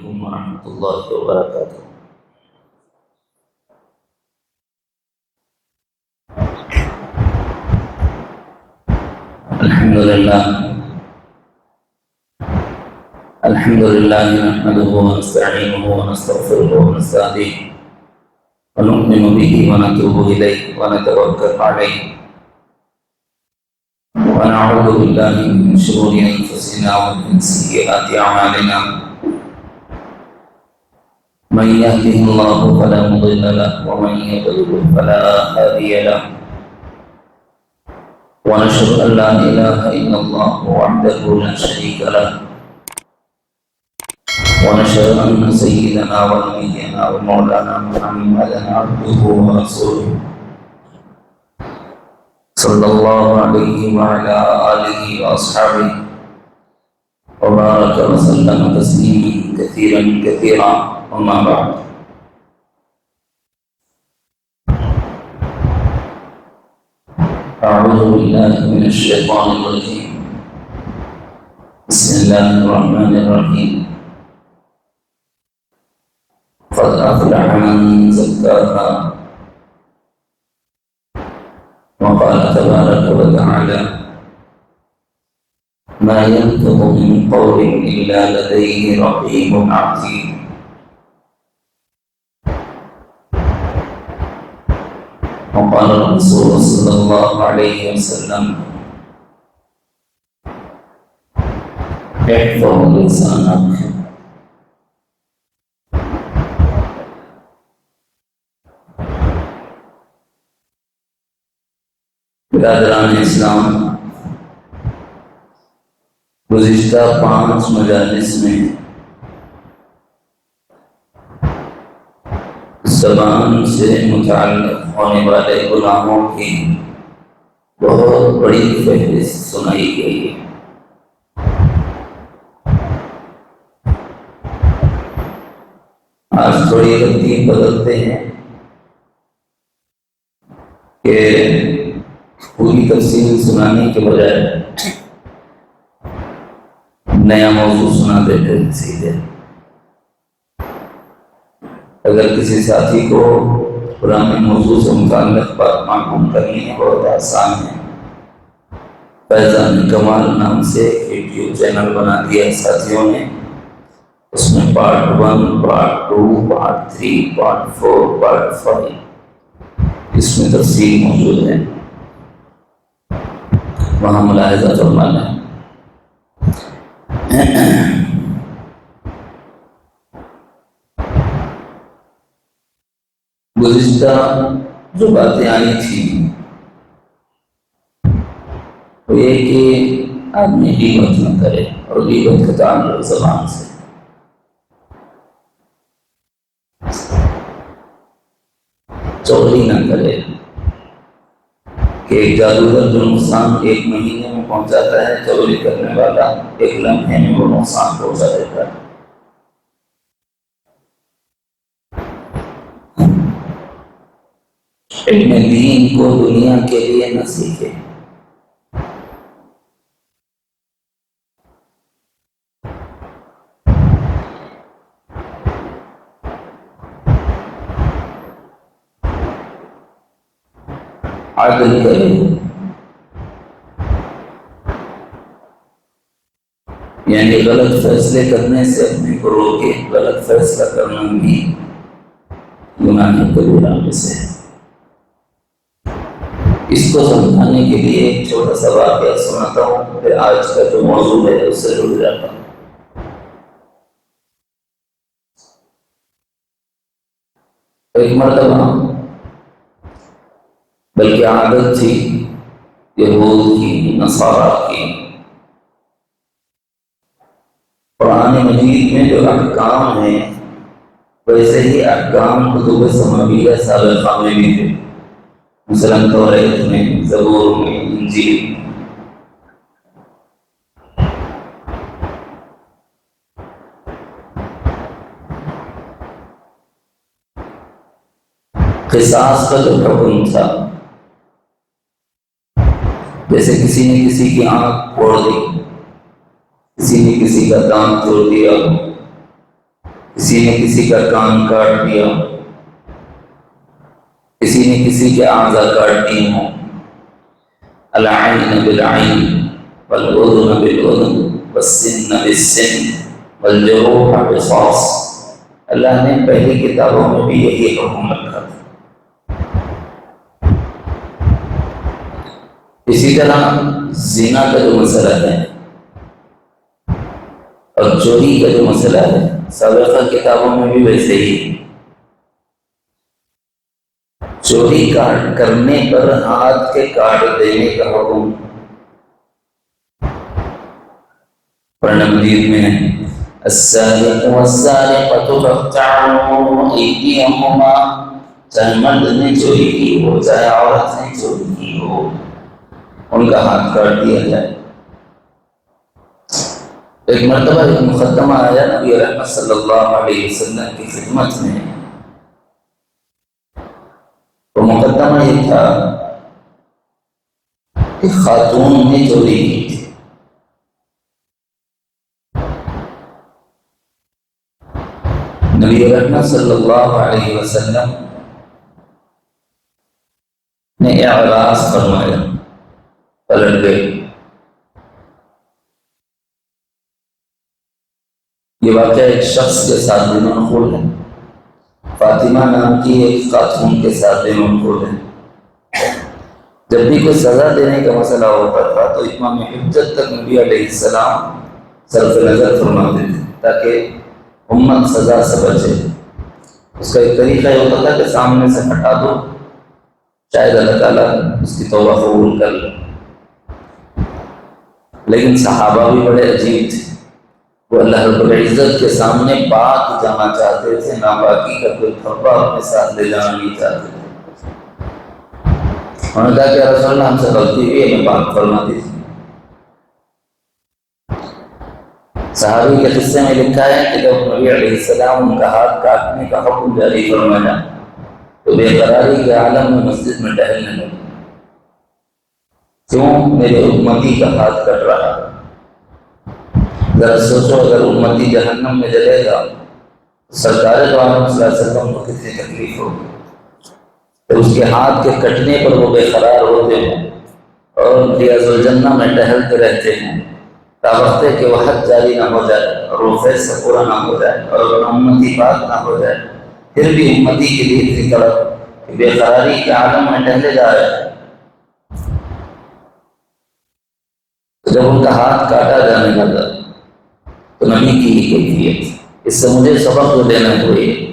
علیکم ورحمۃ اللہ وبرکاتہ۔ الحمد للہ نحمده ونستعینه ونستغفره ونستهدیه ونؤمن به ونتوب الیہ ونتوکل علیہ ونعوذ باللہ من شرور انفسنا ومن سیئات اعمالنا، من يهده الله فلا مضل له ومن يضلل فلا هادي له، ونشهد ان لا اله الا الله وحده لا شريك له، ونشهد ان سيدنا ونبينا ومولانا محمدا عبده ورسوله صلى الله عليه وعلى اله واصحابه وبارك وسلم تسليما كثيرا كثيرا، اما بعد. اعوذ بالله من الشيطان الرجيم، بسم الله الرحمن الرحيم. قد أفلح من زكاها، وقال تبارك وتعالى: ما ينطق من قول إلا لديه رقيب عتيد. وقال الرسول صلى الله عليه وسلم: احفظ لسانك. برادران اسلام، گزشتہ 5 مجالس میں زبان سے متعلق ہونے والے گناہوں کی بہت بڑی فہرست سنائی گئی ہے۔ آج تھوڑی ترتیب بدلتے ہیں کہ پوری تفصیل سنانے کے بجائے نیا موضوع سنا دیتے ہیں سیدھے۔ اگر کسی ساتھی کو پرانے موضوع سے متعلق بات معلوم کرنی ہے، بہت آسان ہے۔ فیضان کمال نام سے یوٹیوب چینل بنا دیا ساتھیوں نے، اس میں part 1، part 2، part 3، part 4، part 5 اس میں تفصیل موجود ہے، وہاں ملاحظہ فرمانا ہے۔ گزشتہ جو باتیں آئی تھیں وہ یہ کہ آدمی غیبت نہ کرے، اور غیبت کا تعلق زبان سے۔ چغلی نہ کرے کہ ایک جادوگر جو نقصان 1 مہینے میں پہنچاتا ہے، چغلی کرنے والا 1 لمحے میں وہ نقصان پہنچا دیتا ہے۔ علم دین کو دنیا کے لیے نہ سیکھے۔ عدل کرے، یعنی غلط فیصلے کرنے سے اپنے کو روکے۔ غلط فیصلہ کرنا بھی گناہ کبیرہ میں سے ہے۔ اس کو سمجھانے کے لیے ایک چھوٹا سا واقعہ سناتا ہوں، پھر آج کا جو موضوع ہے اس سے جڑ جاتا ہوں۔ ایک مرتبہ، بلکہ عادت تھی یہود کی، نصارہ کی، قرآن مجید میں جو احکام ہیں ویسے ہی احکام کتب سماویہ سابقہ میں بھی تھے، مثلاً توریت میں، زبور میں، انجیل۔ قصاص کا جو حکم تھا، جیسے کسی نے کسی کی آنکھ پھوڑ دی، کسی نے کسی کا دانت توڑ دیا، کسی نے کسی کا کان کاٹ دیا، کسی نے کسی کے اعضاء کاٹ دیے ہوں، العین بالعین والاذن بالاذن والسن بالسن والجروح قصاص، اللہ نے پہلی کتابوں میں بھی یہی حکم رکھا تھا۔ اسی طرح زنا کا جو مسئلہ ہے اور چوری کا جو مسئلہ ہے سابقہ کتابوں میں بھی ویسے ہی، چوری کرنے پر ہاتھ کے کاٹ دینے کا حکم قرآن مجید میں ہے، السارق والسارقۃ فاقطعوا ایدیہما، چاہے مرد نے چوری کی ہو چاہے عورت نے چوری کی ہو، ان کا ہاتھ کاٹ دیا جائے۔ ایک مرتبہ ایک مقدمہ آیا نبی رحمت صلی اللہ علیہ وسلم کی خدمت میں، تو مقدمہ یہ تھا کہ خاتون نے چوری کی تھی۔ نبی رحمت صلی اللہ علیہ وسلم نے اعراض فرمایا، پلٹ گئے۔ یہ واقعہ ایک شخص کے ساتھ بھی منقول ہے، فاطمہ نام کی ایک خاتون کے ساتھ بھی منقول ہے۔ جب بھی کوئی سزا دینے کا مسئلہ ہوتا تھا تو اتمام حجت تک نبی علیہ السلام صرف نظر فرماتے تھے تاکہ امت سزا سے بچے۔ اس کا ایک طریقہ یہ ہوتا تھا کہ سامنے سے ہٹا دو، شاید اللہ تعالیٰ اس کی توبہ قبول کر لے۔ لیکن صحابہ بھی بڑے عجیب تھے، وہ اللہ رب العزت کے سامنے پاک جانا چاہتے تھے، ناپاکی کا کوئی دھبا اپنے ساتھ لے جانا نہیں چاہتے تھے۔ انہوں نے کہا کہ رسول اللہ ہم سے غلطی ہوئی، ہمیں پاک فرما دیجیے۔ صحابی کے قصے میں لکھا ہے کہ جب نبی علیہ السلام ان کا ہاتھ کاٹنے کا حکم جاری فرمایا تو بے قراری کے عالم میں مسجد میں ٹہلنے لگے، کیوں میرے امتی کا ہاتھ کٹ رہا ہے؟ ذرا سوچو اگر امتی جہنم میں جلے گا تو سرکار دو عالم صلی اللہ علیہ وسلم کو کتنی تکلیف ہوگی۔ تو اس کے ہاتھ کے کٹنے پر وہ بے قرار ہوتے ہیں اور ریاض الجنہ میں ٹہلتے رہتے ہیں تاوقت کہ وہ حد جاری نہ ہو جائے اور وہ فیض سے پورا نہ ہو جائے اور اگر امتی پاک نہ ہو جائے، پھر بھی امتی کے لیے اتنی طرف کہ بے قراری کے عالم میں ٹہلے جا رہے ہیں۔ جب ان کا ہاتھ کاٹا جانے لگا تو نبی کی ہی کیفیت، اس سے مجھے سبق تو لینا ہوئی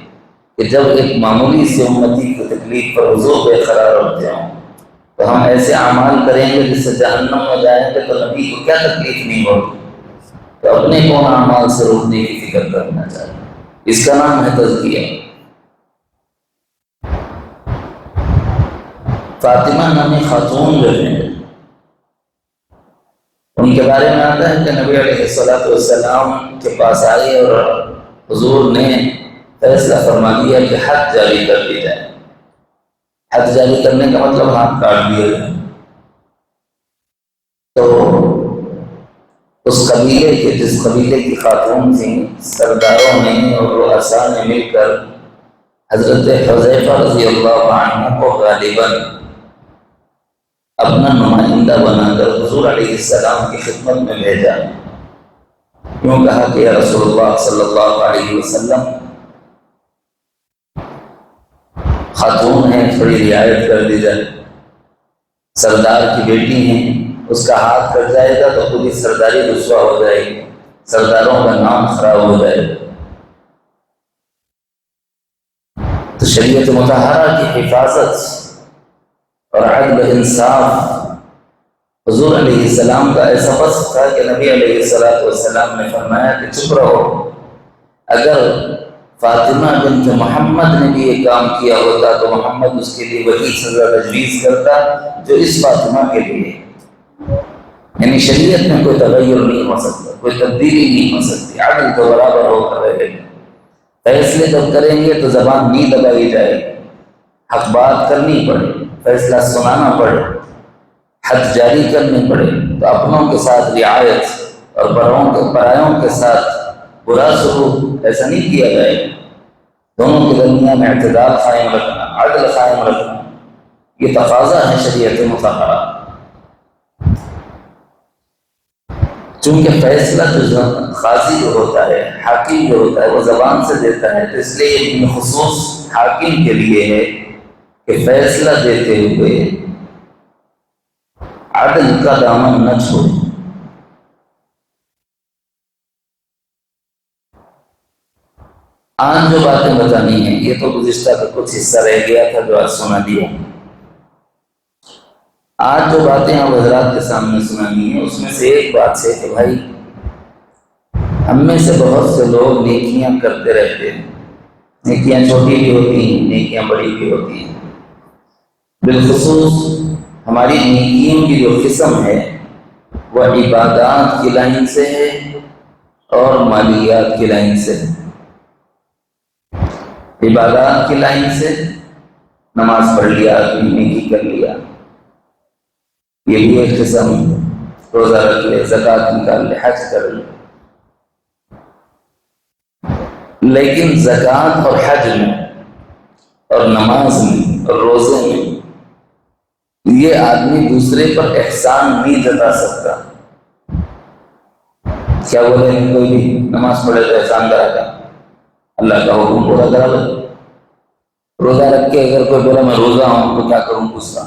کہ جب ایک معمولی سے امتی کی تکلیف پر حضور بے قرار ہوتے ہوں تو ہم ایسے اعمال کریں گے جس سے جہنم میں جائیں گے تو نبی کو کیا تکلیف نہیں ہوگی، تو اپنے کون اعمال سے روکنے کی فکر کرنا چاہیے۔ اس کا نام ہے تزکیہ۔ فاطمہ نامی خاتون جو ہیں ان کے بارے میں آتا ہے کہ نبی علیہ السلام کے پاس آئی اور حضور نے فیصلہ فرما دیا کہ حد جاری کر دی جائے۔ حد جاری کرنے کا مطلب ہاتھ کاٹ دیا جائے۔ تو اس قبیلے کے جس قبیلے کی خاتون تھیں، سرداروں نے اور رؤساء نے مل کر حضرت حذیفہ رضی اللہ عنہ کو غالباً اپنا نمائندہ بنا کر حضور علیہ السلام کی خدمت میں بھیجا۔ کیوں کہا کہ یا رسول اللہ صلی اللہ علیہ وسلم خاتون ہیں، تھوڑی رعایت کر دی جائے، سردار کی بیٹی ہیں، اس کا ہاتھ کٹ جائے گا تو پوری سرداری رسوا ہو جائے گی، سرداروں کا نام خراب ہو جائے گا۔ تو شریعت مطہرہ کی حفاظت اور عدل انصاف، حضور علیہ السلام کا ایسا وصف تھا کہ نبی علیہ السلام نے فرمایا کہ چپ رہو، اگر فاطمہ بنت محمد نے بھی یہ کام کیا ہوتا تو محمد اس کے لیے وہی سزا تجویز کرتا جو اس فاطمہ کے لیے، یعنی شریعت میں کوئی تغیر نہیں ہو سکتا، کوئی تبدیلی نہیں ہو سکتی، عدل تو برابر ہو کر رہے گا۔ فیصلے جب کریں گے تو زبان نہیں دبائی جائے گی، حق بات کرنی پڑے، فیصلہ سنانا پڑے، حد جاری کرنی پڑے، تو اپنوں کے ساتھ رعایت اور پرایوں کے ساتھ برا سلوک ایسا نہیں کیا جائے. دونوں کے درمیان اعتدال قائم رکھنا، عدل قائم رکھنا، یہ تقاضا ہے شریعت مطہرہ. چونکہ فیصلہ جو قاضی جو ہوتا ہے، حاکم جو ہوتا ہے، وہ زبان سے دیتا ہے، تو اس لیے یہ خصوص حاکم کے لیے ہے کہ فیصلہ دیتے ہوئے عدل کا دامن نہ چھوڑے. آج جو باتیں بتانی ہیں یہ تو گزشتہ کا کچھ حصہ رہ گیا تھا جو آج سنا دیا. آج جو باتیں آپ حضرات کے سامنے سنانی ہیں اس میں سے ایک بات ہے کہ بھائی ہم میں سے بہت سے لوگ نیکیاں کرتے رہتے ہیں. نیکیاں چھوٹی بھی ہوتی ہیں، نیکیاں بڑی بھی ہوتی ہیں. بالخصوص ہماری نیکیوں کی جو قسم ہے وہ عبادات کی لائن سے ہے اور مالیات کی لائن سے ہے. عبادات کی لائن سے نماز پڑھ لیا، نیکی کر لیا، یہ بھی ایک قسم. روزہ رکھ لے، زکوٰۃ نکال لے، حج کر لے. لیکن زکوٰۃ اور حج میں اور نماز میں اور روزے میں یہ آدمی دوسرے پر احسان نہیں جتا سکتا. کیا بولے کوئی بھی نماز پڑھے تو احسان کرا گا، اللہ کا حکم پورا کرا لے. روزہ رکھ کے اگر کوئی بولا میں روزہ ہوں تو کیا کروں، پوچھتا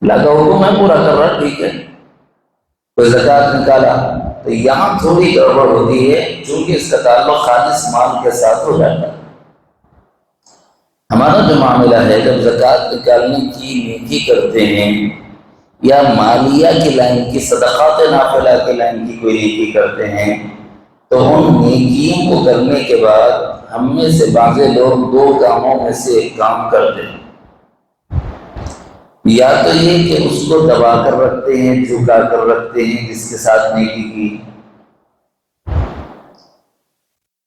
اللہ کا حکم ہے پورا کر رہا، ٹھیک ہے. کوئی زکوٰۃ نکالا تو یہاں تھوڑی گڑبڑ ہوتی ہے چونکہ اس کا تعلق خالص مال کے ساتھ ہو جاتا ہے. ہمارا جو معاملہ ہے جب زکوٰۃ نکالنے کی نیکی کرتے ہیں یا مالیہ کی لائن کی، صدقات نافلہ کی لائن کی کوئی نیکی کرتے ہیں، تو ان نیکیوں کو کرنے کے بعد ہم میں سے بعض لوگ دو کاموں میں سے ایک کام کرتے ہیں. یا تو یہ کہ اس کو دبا کر رکھتے ہیں، جھکا کر رکھتے ہیں جس کے ساتھ نیکی کی،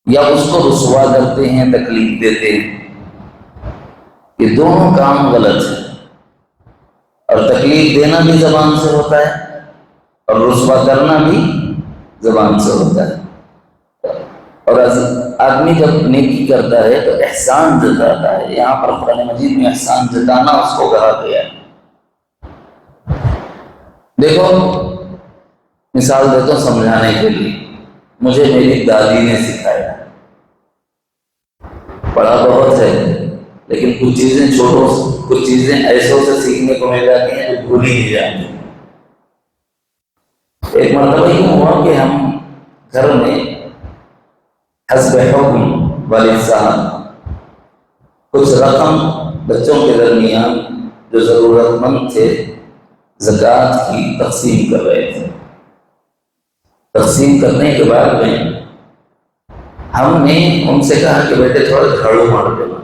یا اس کو رسوا کرتے ہیں، تکلیف دیتے ہیں. یہ دونوں کام غلط ہیں. اور تکلیف دینا بھی زبان سے ہوتا ہے اور رسوا کرنا بھی زبان سے ہوتا ہے. اور آدمی جب نیکی کرتا ہے تو احسان جتاتا ہے. یہاں پر قرآن مجید میں احسان جتانا اس کو کہا گیا ہے. دیکھو مثال دیتا ہوں سمجھانے کے لیے. مجھے میری دادی نے سکھایا، پڑھا بہت ہے لیکن کچھ چیزیں کچھ چیزیں ایسوں سے سیکھنے کو مل جاتی ہیں جو بھول ہی نہیں جاتی. ایک مرتبہ یہ ہوا کہ ہم گھر میں حسب حکم والد صاحب کچھ رقم بچوں کے درمیان جو ضرورت مند تھے زکوٰۃ کی تقسیم کر رہے تھے. تقسیم کرنے کے بعد میں ہم نے ان سے کہا کہ بیٹے تھوڑا جھاڑو مار دینا،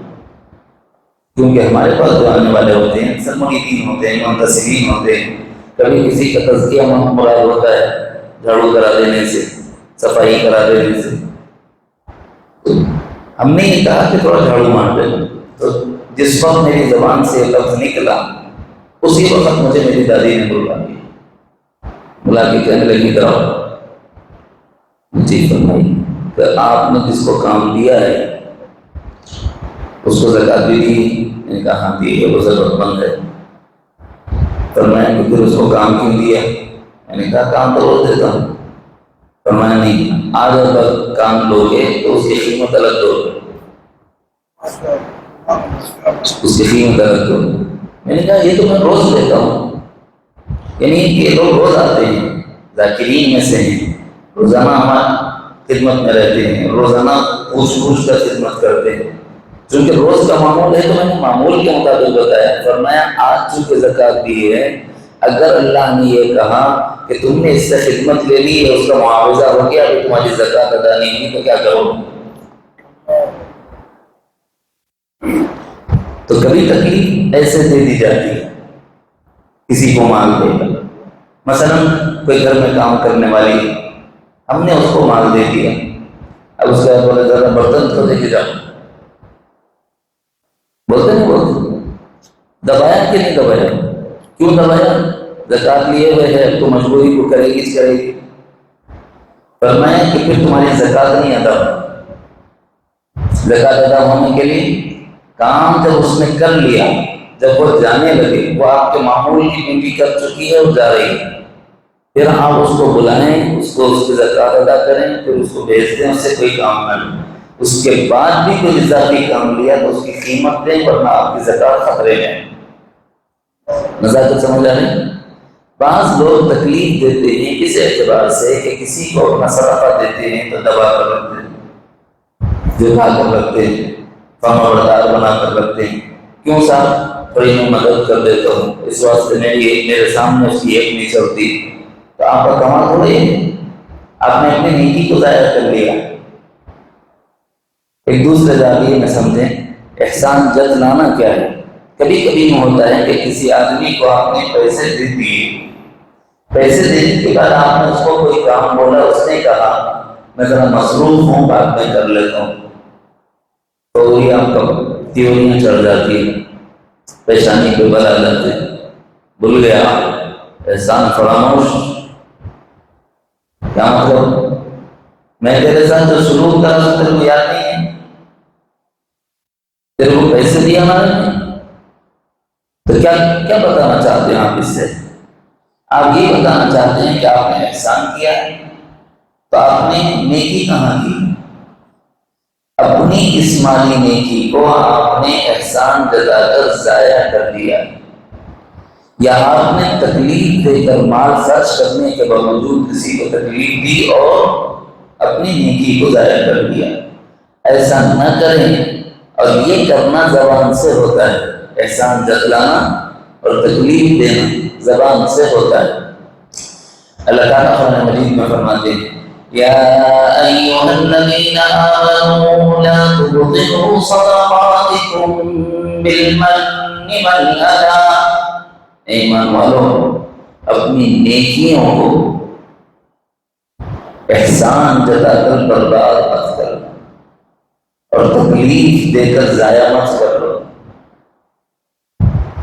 کیونکہ ہمارے پاس جو آنے والے ہوتے ہیں اکثر مریدین ہوتے ہیں، منتسبین ہوتے ہیں. کبھی کسی کا تزکیہ مراد ہوتا ہے جھاڑو کرا دینے سے، صفائی کرا دینے سے. تو ہم نے یہ کہا کہ تھوڑا جھاڑو مار دینا. تو جس وقت میری زبان سے لفظ نکلا اسی وقت مجھے میری دادی نے بلا کے کہنے لگی کراؤ. جی فرمائی کہ آپ نے جس کو کام دیا ہے اس کو زکوٰۃ بھی دی؟ میں نے کہا ہاں دی ہے، وہ ضرورت مند ہے. فرمایا کہ پھر اس کو کام کیوں دیا؟ میں نے کہا کام تو روز دیتا ہوں. فرمایا نہیں، آج اگر کام لو گے تو اس کی قیمت الگ دو گے، اس کی قیمت الگ دو گے. میں نے کہا یہ تو میں روز دیتا ہوں. یعنی یہ لوگ روز آتے ہیں، ذاکرین میں سے ہیں، روزانہ ہمارا خدمت میں رہتے ہیں، روزانہ پوچھ کر خدمت کرتے ہیں. چونکہ روز کا معمول ہے تو میں نے معمول کے مطابق بتایا. فرمایا آج چونکہ زکوٰۃ دی ہے، اگر اللہ نے یہ کہا کہ تم نے اس سے خدمت لے لی ہے، اس کا معاوضہ ہو گیا، ابھی تمہاری زکوٰۃ ادا نہیں ہوئی تو کیا کرو؟ تو کبھی تکلیف ایسے دے دی جاتی ہے کسی کو مال دے کر. مثلا کوئی گھر میں کام کرنے والی، ہم نے اس کو مال دے دیا. اب اس کے بعد بولے ذرا برتن تو لے کے جاؤ، بولتے نہیں بولتے؟ دبایا کہ نہیں دبایا؟ کیوں دبایا؟ زکوٰۃ لیے ہوئے ہے تو مجبوری کو کرے گی. فرمایا کہ پھر تمہاری زکات نہیں ادا ہوئی۔ زکات ادا ہونے کے لیے کام جب اس نے کر لیا، جب وہ جانے لگے، وہ آپ کے معمول کی ڈیوٹی کر چکی ہے اور جا رہی ہے، پھر آپ اس کو بلائیں، اس کی زکات ادا کریں، پھر اس کو بھیج دیں، اس سے کوئی کام نہ لیں۔ اس کے بعد بھی کوئی اضافی کام لیا تو اس کی قیمت دیں، ورنہ آپ کی زکات خطرے میں ہے۔ نزاکت سمجھ آ رہی ہے؟ بعض لوگ تکلیف دیتے ہیں اس اعتبار سے کہ کسی کو اپنا صدقہ دیتے ہیں تو دبا کر رکھتے ہیں، جھکا کر رکھتے ہیں، فرما بردار بنا کر رکھتے ہیں۔ کیوں صاحب؟ تھوڑی میں مدد کر دیتا ہوں، اس واسطے میرے سامنے اس کی ایک نہیں چلتی، تو آپ کا کمال تھوڑی ہے، آپ نے اپنی نیکی کو ضائع کر لیا۔ ایک دوسرے زاویے میں سمجھیں، احسان جتلانا کیا ہے؟ کبھی کبھی میں ہوتا ہے کہ کسی آدمی کو آپ نے پیسے دے دیے، پیسے دینے کے بعد آپ نے اس کو کوئی کام بولا، اس نے کہا میں ذرا مصروف ہوں، بعد میں کر لیتا ہوں، تو یہ آپ کا تیوریاں چڑھ جاتی ہیں، پریشانی پہ بلا جاتے ہیں، بھول گیا احسان فراموش۔ کیا مطلب؟ میں تیرے ساتھ جو سلوک کرا تھا تیرے کو یاد نہیں ہے؟ تیرے کو پیسے دیا میں نے، تو کیا بتانا چاہتے ہیں آپ اس سے؟ آپ یہ بتانا چاہتے ہیں کہ آپ نے احسان کیا ہے، تو آپ نے نیکی کہاں کی؟ اپنی اس مالی نیکی کو آپ نے احسان جتا کر ضائع کر دیا، یا آپ نے تکلیف دے کر مال خرچ کرنے کے باوجود کسی کو تکلیف دی اور اپنی نیکی کو ضائع کر دیا۔ ایسا نہ کریں، اور یہ کرنا زبان سے ہوتا ہے، احسان جتلانا اور تکلیف دینا زبان سے ہوتا ہے۔ اللہ تعالیٰ قرآن مجید میں فرماتے ہیں یا ایھا الذین آمنوا لا تبطلوا صدقاتکم بالمن والأذى، ایمان والو اپنی نیکیوں کو احسان جتا کر برباد مت کرو اور تکلیف دے کر ضائع مت کرو۔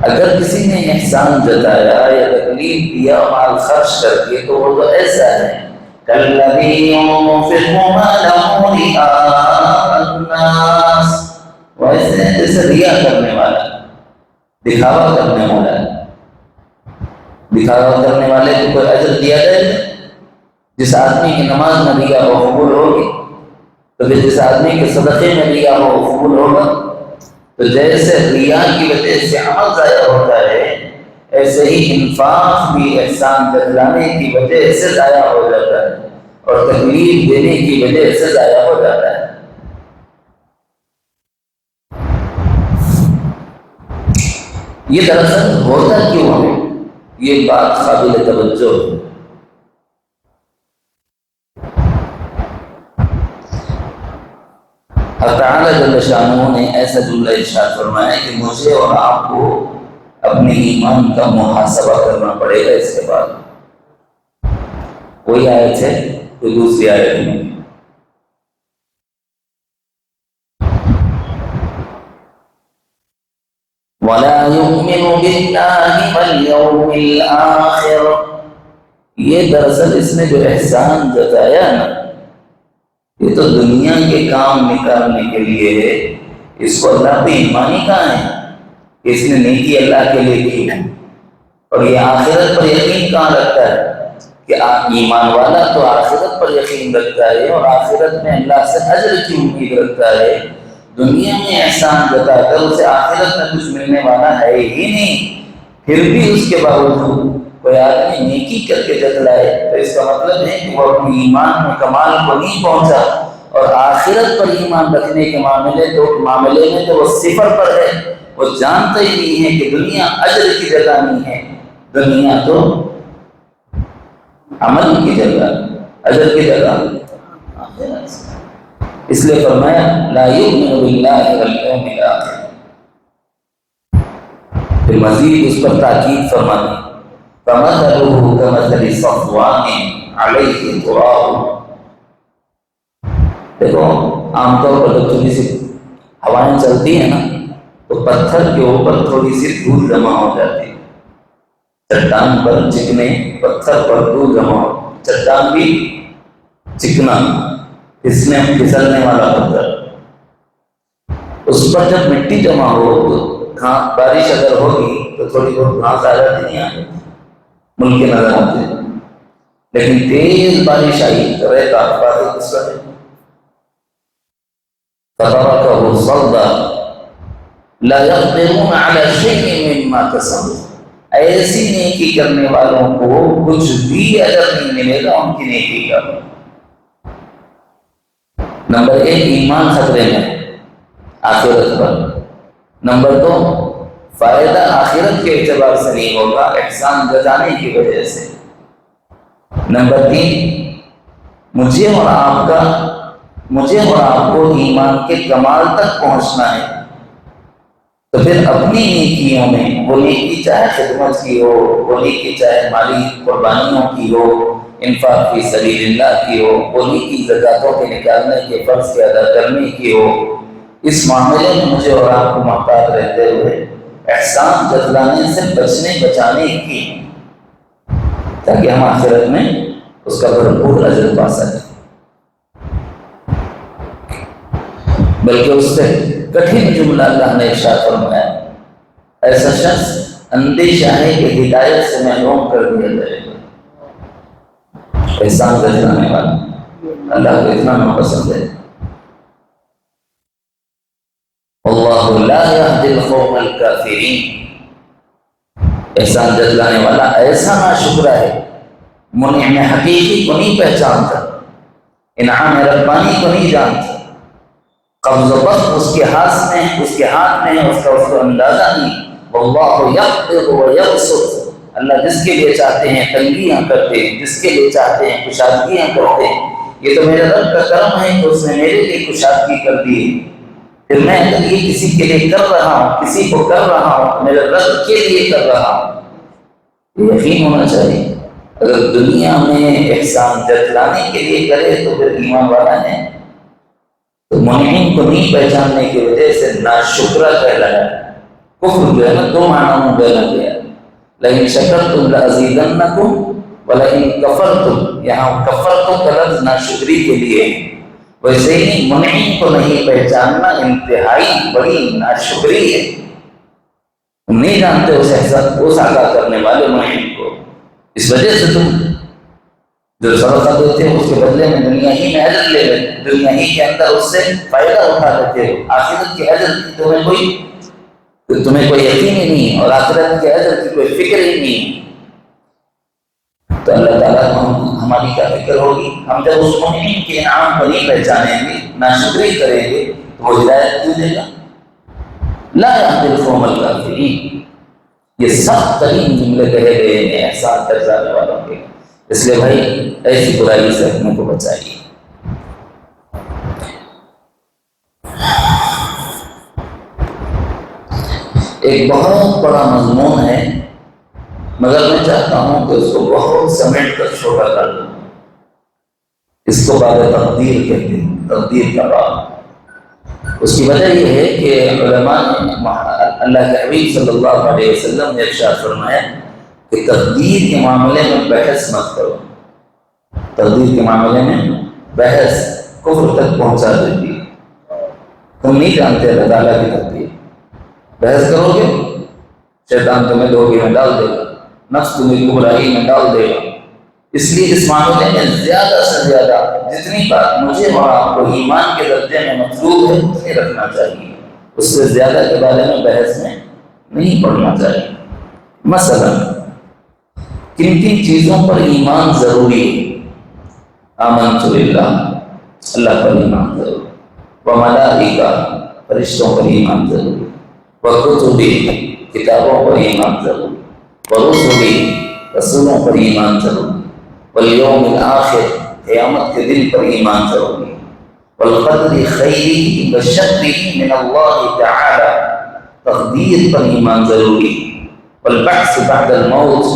اگر کسی نے احسان جتایا یا تکلیف دیا مال خرچ کر کے، تو وہ تو ایسا ہے کالذی ينفق ماله رئاء الناس، ویسے جیسے ریا کرنے والا، دکھاوا کرنے والا ہے۔ دکھاوا کرنے والے کو کوئی اجر دیا جائے گا؟ جس آدمی کی نماز میں ریا وہ قبول ہوگی، تو پھر جس آدمی کے صدقے میں ریا وہ قبول ہوگا۔ تو جیسے ریا کی وجہ سے عمل ضائع ہوتا ہے، ایسے ہی انفاق بھی احسان جتلانے کی وجہ سے ضائع ہو جاتا ہے اور تکلیف دینے کی وجہ سے ضائع ہو جاتا ہے۔ یہ دراصل ہوتا کیوں ہے؟ یہ بات قابل توجہ ہے۔ اللہ تعالیٰ جل شانہ نے ایسا جملہ ارشاد فرمایا کہ مجھے اور آپ کو اپنے ایمان کا محاسبہ کرنا پڑے گا اس کے بعد۔ کوئی آیت ہے، کوئی دوسری آیت نہیں۔ وَلَا يُؤْمِنُ بِاللَّهِ وَالْيَوْمِ الْآخِرِ، یہ دراصل اس نے جو احسان جتایا نا، یہ تو دنیا کے کام نکالنے کے لیے ہے، اس کو اللہ پہ ایمان ہی کہاں ہے؟ اس نے نیکی اللہ کے لیے کی ہے، اور یہ آخرت پر یقین کہاں رکھتا ہے؟ کہ ایمان والا تو آخرت پر یقین رکھتا ہے اور آخرت میں اللہ سے اجر کی امید رکھتا ہے۔ دنیا میں احسان جتا کر اسے آخرت میں کچھ ملنے والا ہے ہی نہیں، پھر بھی اس کے باوجود کوئی آدمی نیکی کر کے جتلائے تو اس کا مطلب ہے کہ وہ اپنے ایمان میں کمال کو نہیں پہنچا، اور آخرت پر ایمان رکھنے کے معاملے میں تو وہ صفر پر ہے۔ وہ جانتا ہی نہیں ہے کہ دنیا اجر کی جگہ نہیں ہے، دنیا تو عمل کی جگہ، اجر کی جگہ آخرت۔ اس لیے فرمایا لا یؤمن باللہ والیوم الآخر۔ پھر مزید اس پر تاکید فرمائی فَمَثَلُهُ كَمَثَلِ صَفْوَانٍ عَلَيْهِ تُرَابٌ۔ دیکھو عام طور پر جب تھوڑی سی ہوائیں چلتی ہیں نا تو پتھر کے اوپر تھوڑی سی دھول جمع ہو جاتی ہے، چٹان پر چکنے پتھر پر دھول جمع ہو، چٹان بھی چکنا پھسلنے والا پتھر، اس پر جب مٹی جمع ہو تو بارش اگر ہوگی تو تھوڑی بہت گھاس آ جاتی نہیں آتی، ملک کے نظر آتے، لیکن تیز بارش آئی تو ریتا باتیں کس طرح فتركه صلدا لا يقدرون على شيء مما كسبوا، ایسی نیکی کرنے والوں کو کچھ بھی اجر نہیں ملے گا ان کی نیکی کا۔ نمبر ایک، ایمان خطرے میں آخرت پر۔ نمبر دو، فائدہ آخرت کے اعتبار سے نہیں ہوگا، احسان جتانے کی وجہ سے۔ نمبر تین، مجھے اور آپ کو ایمان کے کمال تک پہنچنا ہے، تو پھر اپنی نیکیوں میں، وہ نیکی چاہے خدمت کی ہو، وہ نیکی چاہے مالی قربانیوں کی ہو، انفاق فی سبیل اللہ کی ہو، وہ نیکی زکاتوں کے نکالنے کے، فرض کے ادا کرنے کی ہو، اس معاملے میں مجھے اور آپ کو محتاط رہتے ہوئے احسان جتلانے سے بچانے کی، تاکہ ہم آخرت میں اس کا بھرپور اجر پا سکیں۔ بلکہ اس سے کٹھن جملہ اللہ نے ارشاد فرمایا، ایسا شخص اندیشہ ہے کہ ہدایت سے محروم کر دیا جائے گا۔ احسان جتلانے والا اللہ کو اتنا ناپسند ہے۔ اللہ لا یہدی القوم الکافرین، احسان جتلانے والا ایسا ناشکرا ہے، منعم حقیقی کو نہیں پہچانتا، انعام ربانی کو نہیں جانتا، قبض و بسط اس کے ہاتھ میں ہے، اس کو اندازہ نہیں۔ واللہ یقبض و یبسط، اللہ جس کے لیے چاہتے ہیں تنگیاں کرتے ہیں، جس کے لیے چاہتے ہیں کشادگیاں کرتے ہیں۔ یہ تو میرے رب کا کرم ہے کہ اس نے میرے لیے کشادگی کر دی ہے، پھر میں اگر یہ کسی کے لیے کر رہا ہوں، کسی کو کر رہا ہوں، میرے رب کے لیے کر رہا ہوں، یہ یقین ہونا چاہیے۔ اگر دنیا میں احسان جتلانے کے لیے کرے تو پھر ایمان والا ہے، تو منعم کو نہیں پہچاننے کی وجہ سے ناشکرا کہلایا۔ کفر جو ہے نا، دو معنوں میں بولا گیا، لئن شکرتم لازیدنکم ولئن کفرتم، یہاں کفرتم کا لفظ ناشکری کے لیے ہے۔ ویسے ہی منعم کو نہیں پہچاننا انتہائی بڑی ناشکری ہے، تم نہیں جانتے اس احسان، اس ادا کرنے والے منعم کو، اس وجہ سے تم جو صدقہ دیتے ہو اس کے بدلے میں دنیا ہی میں اجر لے لیتے، دنیا ہی کے اندر اس سے فائدہ اٹھا لیتے ہو، آخرت کے اجر کی تمہیں کوئی یقین ہی نہیں، اور آخرت کے اجر کی کوئی فکر ہی نہیں۔ تو اللہ تعالیٰ کو ہماری کیا فکر ہوگی؟ ہم جب اس مومن کے انعام کو نہیں پہچانیں گے، ناشکری کریں گے، تو وہ ہدایت کیوں دے گا؟ لا یہدی القوم الکافرین، یہ سخت ترین جملے کہے گئے ہیں احسان جتلانے والوں کے۔ اس لیے بھائی ایسی برائی سے اپنے کو بچائیے۔ ایک بہت بڑا مضمون ہے، مگر میں چاہتا ہوں کہ اس کو بہت سمیٹ کر چھوٹا کر دوں۔ اس کو باب تقدیر کہتے ہیں، تقدیر کا باب۔ اس کی وجہ یہ ہے کہ علماء نے، اللہ کے حبیب صلی اللہ علیہ وسلم نے ارشاد فرمایا کہ تقدیر کے معاملے میں بحث مت کرو، تقدیر کے معاملے میں بحث کفر تک پہنچا دیتی ہے۔ تم نہیں جانتے اللہ تعالیٰ کی تقدیر، بحث کرو گے شیطان تمہیں دھوکے میں ڈال دے گا، نفس تمہیں گمراہی میں ڈال دے گا۔ اس لیے اس معاملے میں زیادہ سے زیادہ جتنی بات مجھے اور آپ کو ایمان کے درجے میں مطلوب ہے اتنی رکھنا چاہیے، اس سے زیادہ کے بارے میں بحث میں نہیں پڑھنا چاہیے۔ مثلا کن کن چیزوں پر ایمان ضروری ہے؟ آمنت باللہ، اللہ پر ایمان ضروری، وملائکہ، فرشتوں پر ایمان ضروری، وکتبہ، کتابوں پر ایمان ضروری، ورسلہ، رسولوں پر ایمان ضروری، والیوم الآخر، قیامت کے دن پر ایمان ضروری، والقدر خیرہ وشرہ من اللہ تعالی، تقدیر پر ایمان ضروری، والبعث بعد الموت،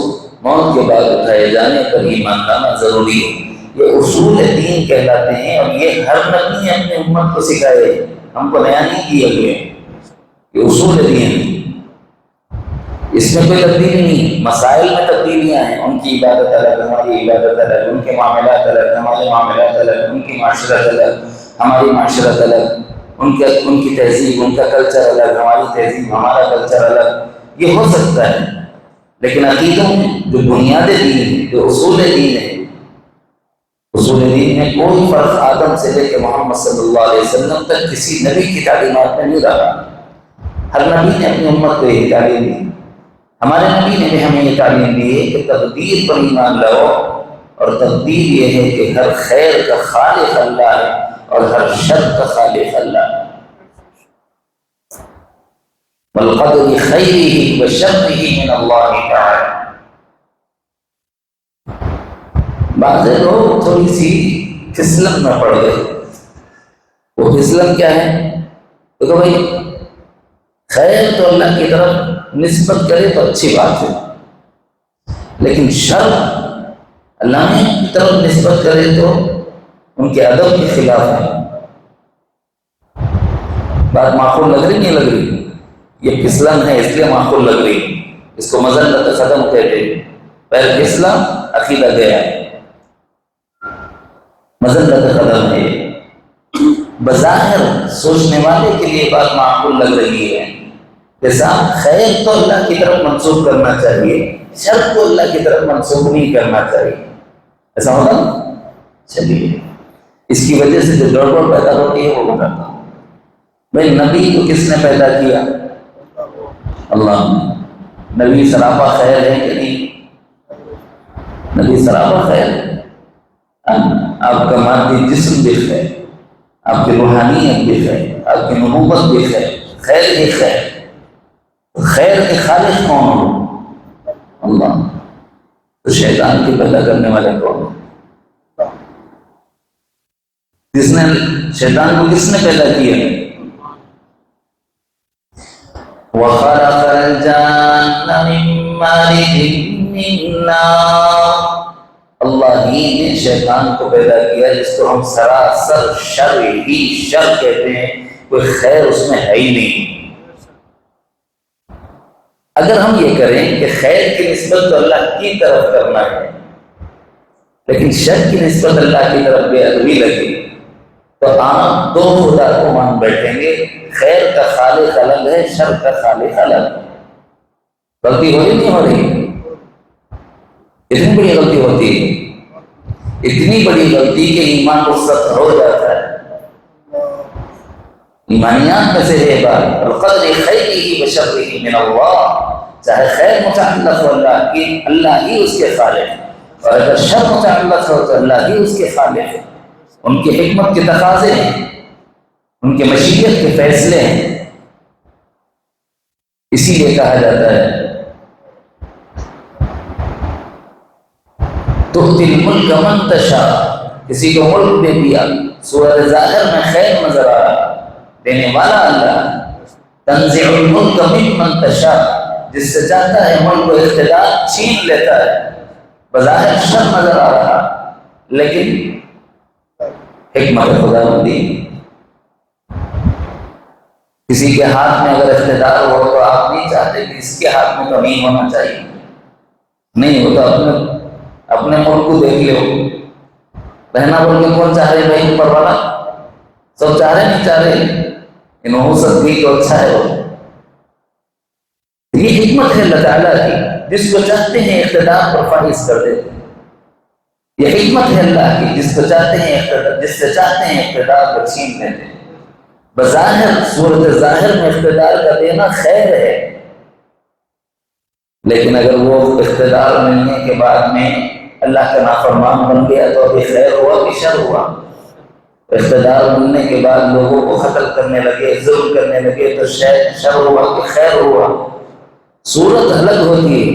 موت کے بعد اٹھائے جانے پر ایمان لانا ضروری ہے۔ یہ اصول دین کہلاتے ہیں، اور یہ ہر نبی نے اپنے امت کو سکھائے، ہم کو نیا نہیں کیے ہوئے، یہ اصول دین۔ اس میں کوئی تبدیلی نہیں، مسائل میں تبدیلیاں ہیں، ان کی عبادت الگ، ہماری عبادت الگ، ان کے معاملات الگ، ہمارے معاملات الگ، ان کی معاشرت الگ، ہماری معاشرت الگ، ان کی تہذیب، ان کا کلچر الگ، ہماری تہذیب، ہمارا کلچر الگ، یہ ہو سکتا ہے، لیکن عقیدوں میں جو بنیادیں دین ہیں، جو اصول دین ہیں، اصول دین میں کوئی فرق آدم سے لے کے محمد صلی اللہ علیہ وسلم تک کسی نبی کی تعلیمات میں نہیں رہا۔ ہر نبی نے اپنی امت کو یہ تعلیم دی، ہمارے نبی نے بھی ہمیں یہ تعلیم دی ہے کہ تقدیر پر ایمان لاؤ، اور تقدیر یہ ہے کہ ہر خیر کا خالق اللہ ہے اور ہر شر کا خالق اللہ ہے۔ والقدر خیرہ وشرہ من اللہ تعالی۔ بعض لوگ تھوڑی سی پھسلن میں پڑ گئے۔ وہ پھسلن کیا ہے؟ دیکھو بھائی، خیر تو اللہ کی طرف نسبت کرے تو اچھی بات ہے، لیکن شر اللہ کی طرف نسبت کرے تو ان کے ادب کے خلاف ہے۔ بات معقول لگ رہی نہیں لگ رہی؟ یہ پھسلن ہے اس لیے معقول لگ رہی، اس کو مذلت قدم کہتے ہیں۔ پہلے پھسلا عقیدہ گیا، مذلت قدم ہے۔ بظاہر سوچنے والے کے لیے بات معقول لگ رہی ہے کہ صاحب خیر تو اللہ کی طرف منسوب کرنا چاہیے، شر کو اللہ کی طرف منسوب نہیں کرنا چاہیے، ایسا ہوگا؟ چلیے، اس کی وجہ سے جو گڑبڑ پیدا ہوتی ہے وہ بتاتا ہوں۔ بھائی، نبی کو کس نے پیدا کیا؟ اللہ نے۔ نبی سراپا خیر ہے کہ نہیں؟ نبی سراپا خیر ہے۔ آپ کا مادی جسم بھی خیر، آپ کی روحانیت بھی خیر، آپ کی نبوت بھی خیر، خیر ہی خیر۔ خیر کے خالق کون ہو؟ اللہ۔ تو شیطان کی پیدا کرنے والے کون ہو؟ شیطان کو کس نے پیدا کیا؟ وَخَلَقَ الْجَانَّ مِن مَّارِجٍ مِّن نَّارٍ۔ اللہ ہی نے شیطان کو پیدا کیا، جس کو ہم سراسر شر ہی شر کہتے ہیں، کوئی خیر اس میں ہے ہی نہیں۔ اگر ہم یہ کریں کہ خیر کی نسبت تو اللہ کی طرف کرنا ہے، لیکن شر کی نسبت اللہ کی طرف بے ادبی لگی، تو آپ دو خدا کو مان بیٹھیں گے، خیر کا خالق الگ ہے، شر کا خالق الگ۔ غلطی ہو رہی نہیں ہو رہی؟ اتنی بڑی غلطی ہوتی ہے، اتنی بڑی غلطی کہ ایمان رخصت ہو جاتا ہے۔ ایمانیات میں سے ہے بات، القدر خیرہ وشرہ من اللہ۔ چاہے خیر متعلق ہو اللہ کی، اللہ ہی اس کے خالق ہے، اور اگر شر متعلق ہو تو اللہ ہی اس کے خالق ہے۔ ان کی حکمت کے تقاضے ہیں، ان کے مشیت کے فیصلے ہیں۔ اسی لیے کہا جاتا ہے تؤتی الملک من تشاء، کسی کو ملک دے دیا، صورت ظاہر میں خیر نظر آ رہا، دینے والا اللہ۔ تنزع الملک ممن تشاء، جس سے چاہتا ہے ملک و اقتدار چھین لیتا ہے، بظاہر شر نظر آ رہا لیکن حکمت خدا بندی۔ کسی کے ہاتھ میں اگر اقتدار ہو تو آپ نہیں چاہتے کہ اس کے ہاتھ میں تو نہیں ہونا چاہیے، نہیں ہوتا۔ اپنے ملک کو دیکھ لو، رہنا بول کے کون چاہ رہے بھائی؟ اوپر والا سب چاہ رہے نہیں چاہ رہے، ان ہو سکتی تو اچھا ہے۔ وہ یہ حکمت ہے اللہ تعالیٰ کی، جس کو چاہتے ہیں اقتدار پر فائز کر دیتے ہیں۔ یہ حکمت ہے اللہ کی، جس کو چاہتے ہیں اقتدار، جس سے چاہتے ہیں اقتدار کو چھین لیتے ہیں۔ بظاہر صورت ظاہر میں اقتدار کا دینا خیر ہے، لیکن اگر وہ اقتدار ملنے کے بعد میں اللہ کا نافرمان بن گیا تو ابھی خیر ہوا کہ شر ہوا؟ اقتدار ملنے کے بعد لوگوں کو قتل کرنے لگے، ظلم کرنے لگے تو شر ہوا کہ خیر ہوا؟ صورت الگ ہوتی ہے،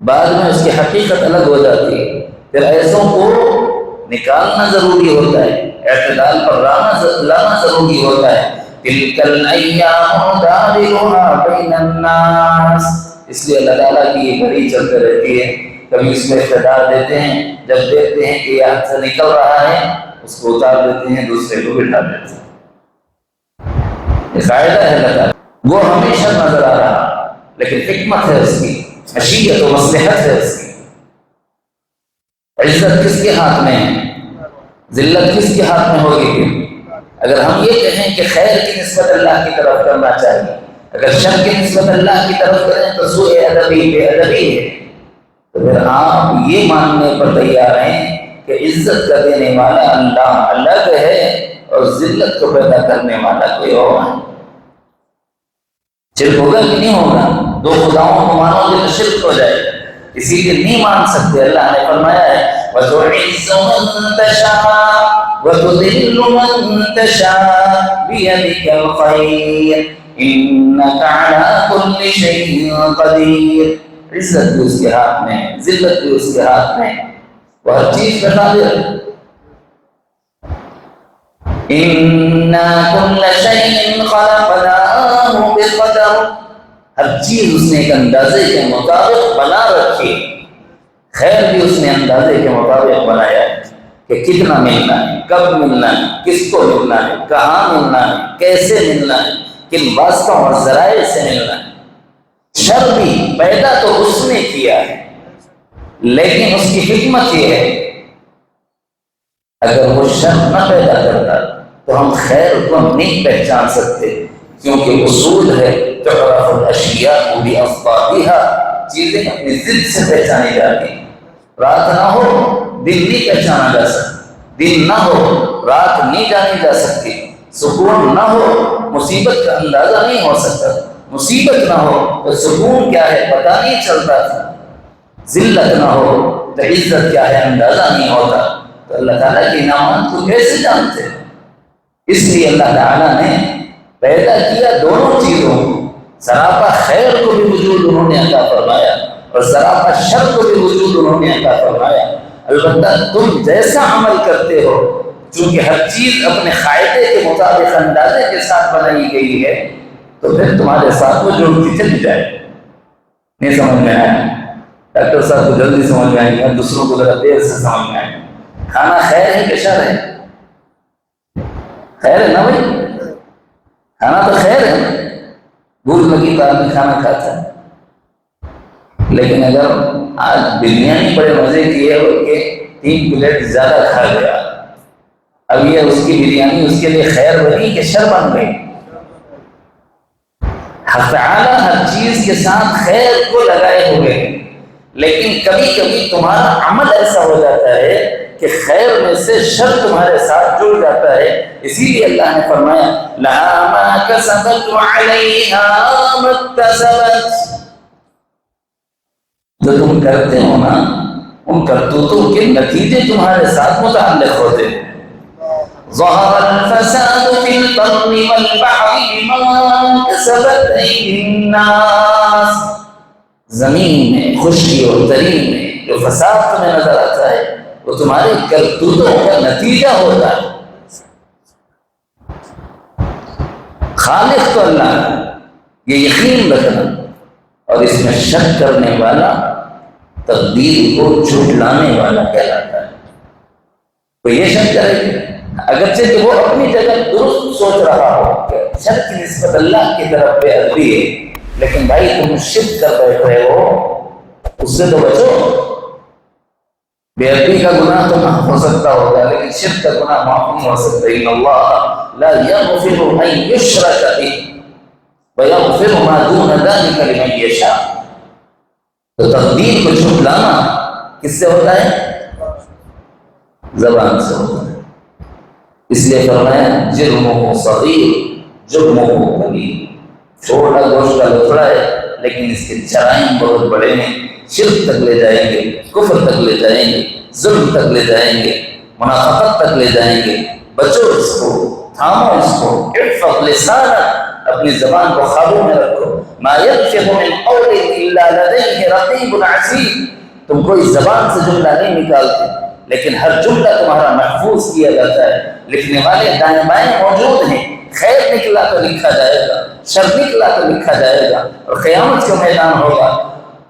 بعد میں اس کی حقیقت الگ ہو جاتی ہے۔ پھر ایسوں کو نکالنا ضروری ہوتا ہے، اعتدال پر لانا ضروری ہوتا ہے۔ تِلْكَ الْأَيَّامُ دَاوِلُهَا بَيْنَ النَّاسِ، اس لیے اللہ تعالیٰ کی یہ گھڑی چلتے رہتی ہے، کبھی اس میں اقتدار دیتے ہیں، جب دیکھتے ہیں کہ یہ ہاتھ سے نکل رہا ہے اس کو اتار دیتے ہیں، دوسرے کو بٹھا دیتے ہیں۔ یہ قاعدہ ہے اللہ تعالیٰ، وہ ہمیشہ نظر آ رہا لیکن حکمت ہے اس کی، مشیت و مصلحت ہے اس کی۔ عزت کس کے ہاتھ میں ہے؟ ذلت کس کے ہاتھ میں ہوگی؟ اگر ہم یہ کہیں کہ خیر کی نسبت اللہ کی طرف کرنا چاہیے، اگر شر کی نسبت اللہ کی طرف کریں تو سوء ادبی، بے ادبی ہے، تو پھر آپ یہ ماننے پر تیار ہیں کہ عزت کا دینے والا اللہ الگ ہے اور ذلت کو پیدا کرنے والا کوئی اور ہے۔ شرک ہوگا کہ نہیں ہوگا؟ دو خداؤں کو مانو گے تو شرک ہو جائے گا، اسی لیے نہیں مان سکتے۔ اللہ نے فرمایا ہے وَتُعِزُّ مَن تَشَاءُ وَتُذِلُّ مَن تَشَاءُ بِيَدِكَ الْخَيْرُ إِنَّكَ عَلَىٰ كُلِّ شَيْءٍ قَدِيرٌ۔ عزت بھی اس کے ہاتھ میں، ذلت بھی اس کے ہاتھ میں، وہ ہر چیز پہ قادر ہے۔ إِنَّا كُلَّ شَيْءٍ خَلَقْنَاهُ بِقَدَرٍ، ہر چیز اس نے ایک اندازے کے مطابق بنا رکھی۔ خیر بھی اس نے اندازے کے مطابق بنایا ہے کہ کتنا ملنا ہے، کب ملنا ہے، کس کو ملنا ہے، کہاں ملنا ہے، کیسے ملنا ہے، کن واسطوں اور ذرائع سے ملنا ہے۔ شر بھی پیدا تو اس نے کیا ہے، لیکن اس کی حکمت یہ ہے اگر وہ شر نہ پیدا کرتا تو ہم خیر کو نہیں پہچان سکتے، کیونکہ اصول ہے تعرف الاشیاء بأصحابها، چیزیں اپنی ضد سے پہچانی جاتی ہیں۔ رات نہ ہو دن نہیں پہچانا جا سکتا، دن نہ ہو رات نہیں جانی جا سکتی، سکون نہ ہو مصیبت کا اندازہ نہیں ہو سکتا، مصیبت نہ ہو تو سکون کیا ہے پتہ نہیں چلتا تھا، ذلت نہ ہو تو عزت کیا ہے اندازہ نہیں ہوتا۔ تو اللہ تعالیٰ کے انعامات کو کیسے جانتے؟ اس لیے اللہ تعالیٰ نے پیدا کیا دونوں چیزوں کو، سراپا خیر کو بھی وجود انہوں نے عطا فرمایا اور سراپا شر کو بھی وجود انہوں نے عطا فرمایا۔ البتہ تم جیسا عمل کرتے ہو، چونکہ ہر چیز اپنے قاعدے کے مطابق اندازے کے ساتھ بنائی گئی ہے، تو پھر تمہارے ساتھ وہ جڑتی چلی جائے۔ نہیں سمجھ میں آیا؟ ڈاکٹر صاحب کو جلدی سمجھ میں آئے گا، دوسروں کو ذرا دیر سے سمجھ میں آئے گا۔ کھانا خیر ہے کہ شر ہے؟ خیر ہے نا بھائی، کھانا تو خیر ہے، بھوک لگی تو آدمی کھانا کھاتا ہے، لیکن اگر آج بریانی بڑے مزے کی ہے کہ 3 پلیٹ زیادہ کھا گیا، اب یہ اس کی بریانی اس کے لیے خیر بنی کہ شر بن گئی؟ حق تعالی ہر چیز کے ساتھ خیر کو لگائے ہوئے ہیں، لیکن کبھی کبھی تمہارا عمل ایسا ہو جاتا ہے کہ خیر میں سے شر تمہارے ساتھ جڑ جاتا ہے۔ اسی لیے اللہ نے فرمایا لَهَا مَا كَسَبَتْ وَعَلَيْهَا مَا اكْتَسَبَتْ، جو تم کرتے ہو نا ان کرتوتوں کے نتیجے تمہارے ساتھ متعلق ہوتے ہیں۔ ظَهَرَ الْفَسَادُ فِي الْبَرِّ وَالْبَحْرِ بِمَا كَسَبَتْ أَيْدِي النَّاسِ، زمین میں خشکی اور تری میں جو فساد تمہیں نظر آتا ہے وہ تمہارے کرتوتوں کا نتیجہ ہوتا ہے۔ خالق تو اللہ ہے، یہ یقین رکھنا، اور اس میں شک کرنے والا تقدیر کو جھٹلانے والا کہلاتا ہے۔ تو یہ شک کرے گی اگرچہ کہ وہ اپنی جگہ درست سوچ رہا ہو کہ شر کی نسبت اللہ کی طرف بے ادبی ہے، لیکن بھائی تم شرک کر بیٹھے ہو، اس سے تو بچو۔ بے ادبی کا گناہ تو معاف ہو سکتا ہوگا، لیکن شرک کا گناہ معاف نہیں ہو سکتا۔ ان اللہ لا یغفر ان یشرک بہ ویغفر ما دون ذلک لمن یشاء۔ تو تقدیر کو جھٹلانا کس سے ہوتا ہے؟ زبان سے ہوتا ہے۔ اس لیے فرمایا جرمہ صغیر جرمہ کبیر، چھوٹا گوشت کا لفڑا ہے لیکن اس کے جرائم بہت بڑے ہیں، شرک تک لے جائیں گے، کفر تک لے جائیں گے، ظلم تک لے جائیں گے، منافقت تک لے جائیں گے۔ بچو اس کو، تھامو اس کو، احفظ لسانک، اپنی زبان کو قابو میں رکھو۔ ما یلفظ من قول الا لدیہ رقیب عتید، تم کوئی زبان سے جملہ نہیں نکالتے لیکن ہر جملہ تمہارا محفوظ کیا جاتا ہے، لکھنے والے دائیں بائیں موجود ہیں، خیر نکلا تو لکھا جائے گا، شر نکلا تو لکھا جائے گا، اور قیامت کا میدان ہوگا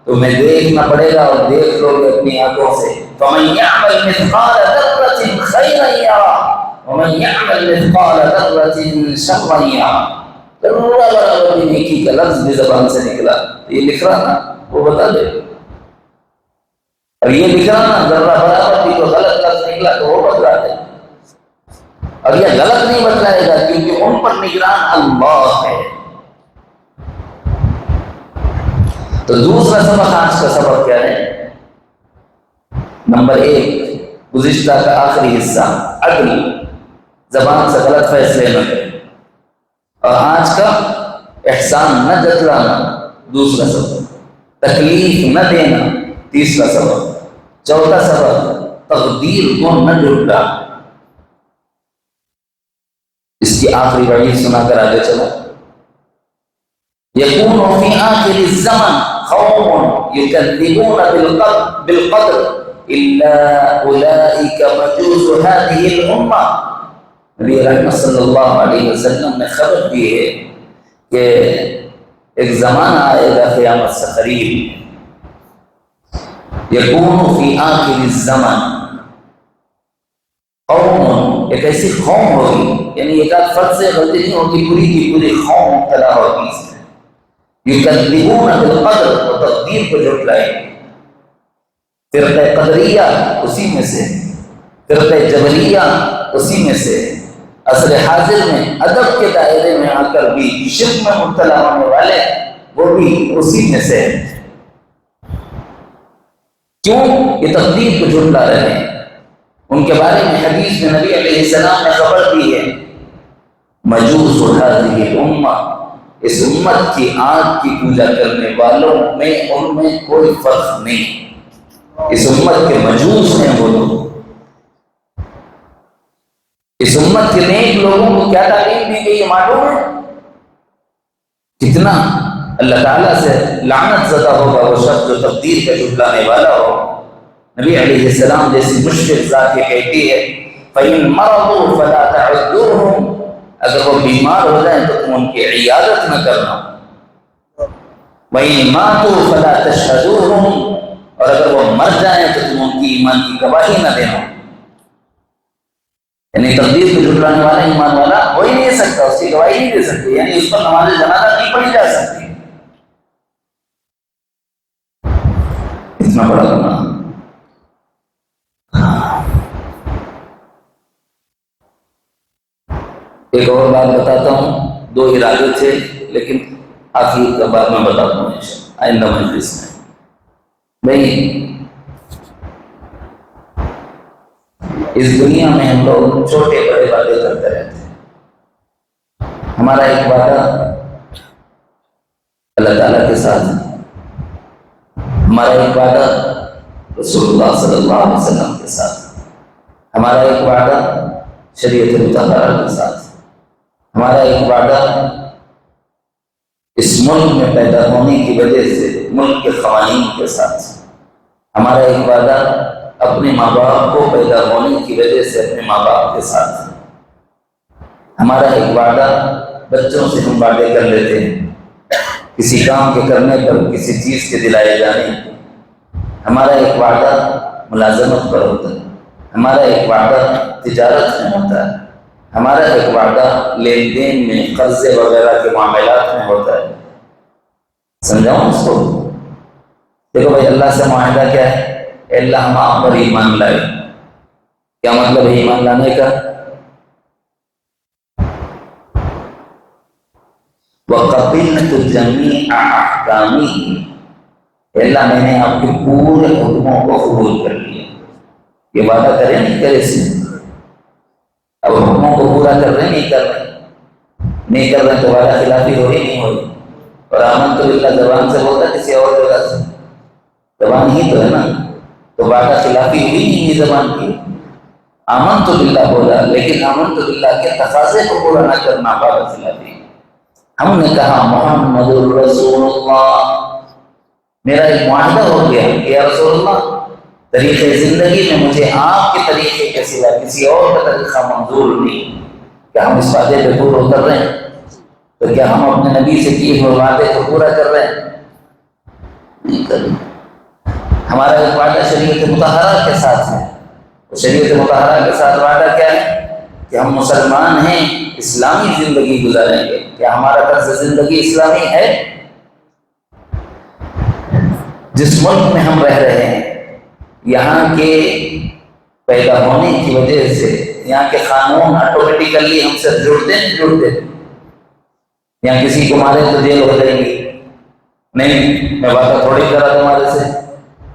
تمہیں دیکھنا پڑے گا، اور دیکھ لو گے اپنی آنکھوں سے۔ فَمَن يَعْمَلْ مِثْقَالَ ذَرَّةٍ خَيْرًا يَرَهُ وَمَن يَعْمَلْ مِثْقَالَ ذَرَّةٍ شَرًّا يَرَهُ۔ ذرہ برابر بھی نیکی کا لفظ بھی زبان سے نکلا یہ لکھ رہا نا وہ بتا دے، اور یہ لکھ رہا نا ذرہ برابر بھی تو غلط لفظ نکلا تو وہ بتلا دے، اور یہ غلط نہیں بتلائے گا کیونکہ ان پر نگران اللہ ہے۔ تو دوسرا سبق آج کا سبق کیا ہے؟ نمبر 1، گزشتہ کا آخری حصہ عدل، زبان سے غلط فیصلے نہ کرے، اور آج کا احسان نہ جتلانا، دوسرا سبق تکلیف نہ دینا، تیسرا سبق، چوتھا سبق تقدیر کو نہ جھٹلانا۔ اس کی آخری وعید سنا کر آگے چلا۔ یکون فی آخر الزمن قوم یکذبون بالقدر الا اولئک مجوز هذه الامہ۔ نبی رحمت صلی اللہ علیہ وسلم نے خبر دی ہے کہ ایک زمانہ آئے گا قیامت سے قریب، یکون فی آخر الزمن قوم، ایک ایسی قوم ہوگی، یعنی ایک آدھ فرد سے غلطی نہیں ہوگی، پوری کی پوری قوم مبتلا ہوگی اس میں، یکذبون بالقدر، اور تقدیر کو جھٹلائے گی۔ فرقہ قدریہ اسی میں سے، فرقہ جبریہ اسی میں سے، عصر حاضر میں ادب کے دائرے میں آ کر بھی شرک میں مبتلا ہونے والے وہ بھی اسی میں سے۔ کیوں؟ یہ تقدیر کو جھٹلا رہے ہیں۔ ان کے بارے میں حدیث میں نبی علیہ السلام نے خبر دی ہے، مجوس هذه الامہ، اس امت کی آگ کی پوجا کرنے والوں میں ان میں کوئی فرق نہیں، اس امت کے مجوس ہیں وہ لوگ۔ اس امت کے نیک لوگوں کو کیا تعلیم دی گئی معلوم ہے؟ کتنا اللہ تعالیٰ سے لعنت زدہ ہوگا وہ شخص جو تقدیر کا جھٹلانے والا ہو۔ نبی علیہ السلام جیسی مشفق ذات یہ کہتی ہے، فَإِن مَرَضُوا فَلَا تَعُدُّوهُمْ، اگر وہ بیمار ہو جائیں تو تم ان کی عیادت نہ کرنا، وَإِن مَاتُوا فَلَا تَشْهَدُوهُمْ، اور اگر وہ مر جائیں تو تم ان کی ایمان کی گواہی نہ دینا۔ یعنی تقدیر کو جھٹلانے والا ایمان والا ہو ہی نہیں سکتا، اس کی گواہی نہیں دے سکتے، یعنی اس پر نماز جنازہ نہیں پڑھی جا سکتی۔ اتنا بڑا گناہ۔ ایک اور بات بتاتا ہوں، 2 ارادے تھے لیکن آخری کا بعد میں بتاتا ہوں آئندہ مجلس میں۔ بھئی اس دنیا میں ہم لوگ چھوٹے بڑے وعدے کرتے رہتے ہیں۔ ہمارا ایک وعدہ اللہ تعالیٰ کے ساتھ ہے، ہمارا ایک وعدہ رسول اللہ صلی اللہ علیہ وسلم کے ساتھ، ہمارا ایک وعدہ شریعت مطہرہ کے ساتھ، ہمارا ایک وعدہ اس ملک میں پیدا ہونے کی وجہ سے ملک کے قوانین کے ساتھ، ہمارا ایک وعدہ اپنے ماں باپ کو پیدا ہونے کی وجہ سے اپنے ماں باپ کے ساتھ، ہمارا ایک وعدہ بچوں سے ہم وعدے کر لیتے ہیں کسی کام کے کرنے پر کسی چیز کے دلائے جانے، ہمارا ایک وعدہ ملازمت پر ہوتا ہے، ہمارا ایک وعدہ تجارت میں ہوتا ہے، ہمارا ایک وعدہ لین دین میں قرضے وغیرہ کے معاملات میں ہوتا ہے۔ سمجھاؤں اس کو؟ دیکھو بھائی، اللہ سے معاہدہ کیا ہے؟ اے اللہ ہم آپ پر ایمان لائے۔ کیا مطلب ہے ایمان لانے کا؟ وَقَبِلْتُ جَمِيعَ أَحْكَامِهِ، اے اللہ میں نے آپ کے پورے حکموں کو قبول کر لیا۔ یہ وعدہ کریں نہیں کرے سے، اب حکموں کو پورا کر رہے نہیں کر رہے تو وعدہ خلافی ہو رہی نہیں ہو رہی۔ اور آمنت باللہ زبان سے بولتا کسی اور جگہ سے، زبان ہی تو ہے نا، تو وعدہ خلافی ہوئی نہیں زبان کی۔ آمنت باللہ بولا لیکن آمنت باللہ کے تقاضے کو پورا نہ کرنا وعدہ خلافی۔ ہم نے کہا محمد الرسول اللہ، میرا ایک معاہدہ ہو گیا کہ یا رسول اللہ طریقے زندگی میں مجھے آپ کے طریقے کے سوا کسی اور کا طریقہ منظور نہیں۔ کیا ہم اس وعدے پہ پورا کر رہے ہیں؟ تو کیا ہم اپنے نبی سے کیے ہوئے وعدے کو پورا کر رہے ہیں؟ نہیں کر رہے۔ ہمارا ایک وعدہ شریعت مطہرہ کے ساتھ ہے، شریعت مطہرہ کے ساتھ وعدہ کیا ہے؟ کہ ہم مسلمان ہیں، اسلامی زندگی گزاریں گے۔ کیا ہمارا طرز زندگی اسلامی ہے؟ جس ملک میں ہم رہ رہے ہیں یہاں کے پیدا ہونے کی وجہ سے یہاں کے قانون آٹومیٹیکلی ہم سے جڑتے یہاں کسی کو مارے تو جیل ہو جائے گی. نہیں میں وعدہ تھوڑی کرا تمہارے سے.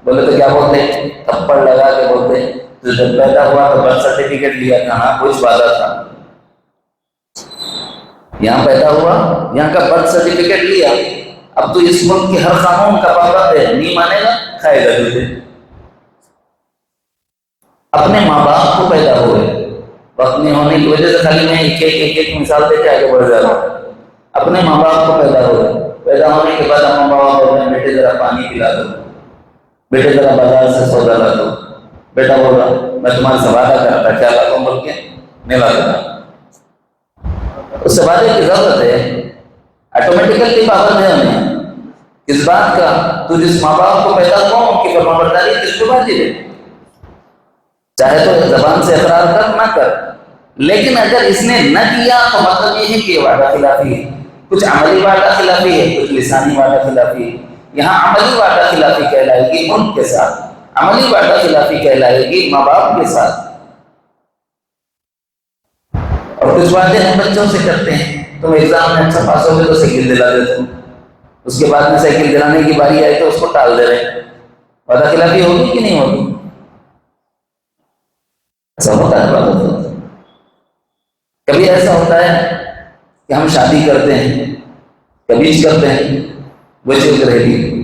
بولے تو کیا بولتے تھپڑ لگا کے بولتے تو جب پیدا ہوا تو برتھ سرٹیفکیٹ لیا تھا. ہاں کچھ وعدہ تھا. یہاں پیدا ہوا یہاں کا برتھ سرٹیفکیٹ لیا. اب تو اس ملک کے ہر قانون کا پابند ہے. نہیں مانے گا کھائے گا تجھے. اپنے ماں باپ کو پیدا ہوئے وقت نہیں ہونے کی وجہ سے خالی میں ایک مثال دے کے آگے بڑھ جا رہا ہوں. اپنے ماں باپ کو پیدا ہوئے. پیدا ہونے کے بعد ماں باپ بول رہے ہیں بیٹے ذرا پانی پلا دو, بیٹے ذرا بازار سے سودا لا دو. بیٹا بول رہا میں تمہارے سے وعدہ کرتا کیا لاتا ہوں بول کے نہیں لاتا. اس سے وعدے کی ضرورت ہے. آٹومیٹیکلی پابند ہے ہمیں اس بات کا تو جس ماں باپ کو پیدا ہوا ان کی فرمانبرداری کس کو واجب ہے. چاہے تو زبان سے اقرار کر نہ کر, لیکن اگر اس نے نہ کیا تو مطلب یہ ہے کہ وعدہ خلافی ہے. کچھ عملی وعدہ خلافی ہے, کچھ لسانی وعدہ خلافی ہے. یہاں عملی وعدہ خلافی کہلائے گی ملک کے ساتھ, عملی وعدہ خلافی کہلائے گی ماں باپ کے ساتھ. اور کچھ وعدے ہم بچوں سے کرتے ہیں. تم ایگزام میں اچھا پاس ہو گئے تو سائیکل دلا دیتے ہو, اس کے بعد میں سائیکل دلانے کی باری آئی تو اس کو ٹال دے رہے. وعدہ خلافی ہوگی کہ نہیں ہوگی؟ ایسا ہوتا ہے بات. کبھی ایسا ہوتا ہے کہ ہم شادی کرتے ہیں, کبھی کرتے ہیں وہ چیز رہے گی,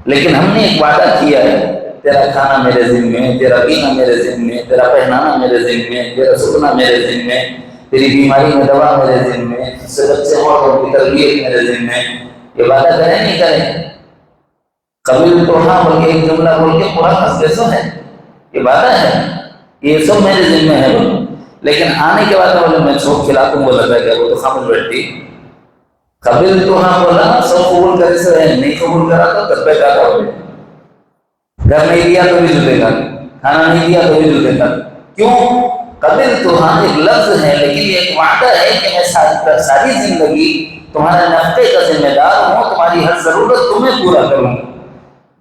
لیکن ہم نے ایک وعدہ کیا ہے تیرا کھانا میرے ذمے, تیرا پینا میرے ذمے, تیرا پہنانا میرے ذمے, تیرا سکنا میرے ذمے, تیری بیماری میں دوا میرے ذمے, اس سے بچے اور کی تربیت میرے ذمے. یہ وعدہ کریں نہیں کریں؟ قبول تو ہاں بول کے ایک جملہ بول کے پورا ہنستے سو ہے. یہ وعدہ ہے, یہ سب میرے ذمے ہے. لیکن آنے کے بعد بولے میں چھوٹ کھلا تم بولا تھا کہ وہ تو خاموش بیٹھی. قبل تو ہاں بولا سب قبول کرے سے نہیں قبول کرا تو تب پہ کہا ہو گئے. گھر نہیں دیا تو بھی جھوٹے گا, کھانا نہیں دیا تو بھی جھوٹے گا. کیوں؟ قبل تو ہاں ایک لفظ ہے لیکن یہ ایک وعدہ ہے کہ میں ساری زندگی تمہارے نفقے کا ذمہ دار ہوں, تمہاری ہر ضرورت تمہیں پورا کروں.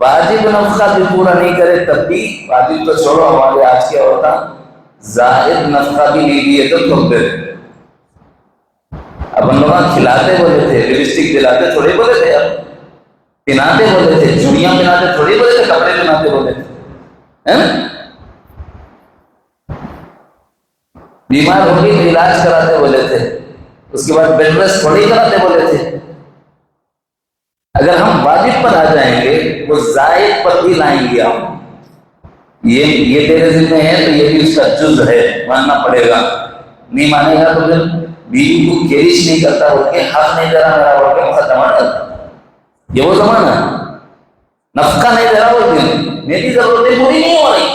واجب نفقہ بھی پورا نہیں کرے تب بھی, واجب تو چھوڑو ہمارے آج کے عورتیں زائد نفقہ بھی نہیں دیے تو تم دے. اب ہم لوگ کھلاتے بولے تھے, لپسٹک دلاتے تھوڑے بولے تھے, اب پہناتے بولے تھے, چوڑیاں پہناتے تھوڑے بولے تھے, کپڑے پہناتے بولے تھے. بیمار ہوگی تو علاج کراتے بولے تھے, اس کے بعد بیڈ ریسٹ تھوڑی کراتے بولے تھے. اگر ہم واجب پر آ جائیں گے وہ زائد پر بھی لائیں گے. ہم یہ تیرے ذمہ ہے تو یہ بھی اس کا جز ہے, ماننا پڑے گا. نہیں مانے گا تو پھر بیوی کو گیرش نہیں کرتا بول کے حق نہیں دے رہا میرا بول کے مقدمہ ڈالتا. یہ وہ زمانہ ہے نفقہ نہیں دے رہا بول کے میری ضرورتیں پوری نہیں ہو رہی.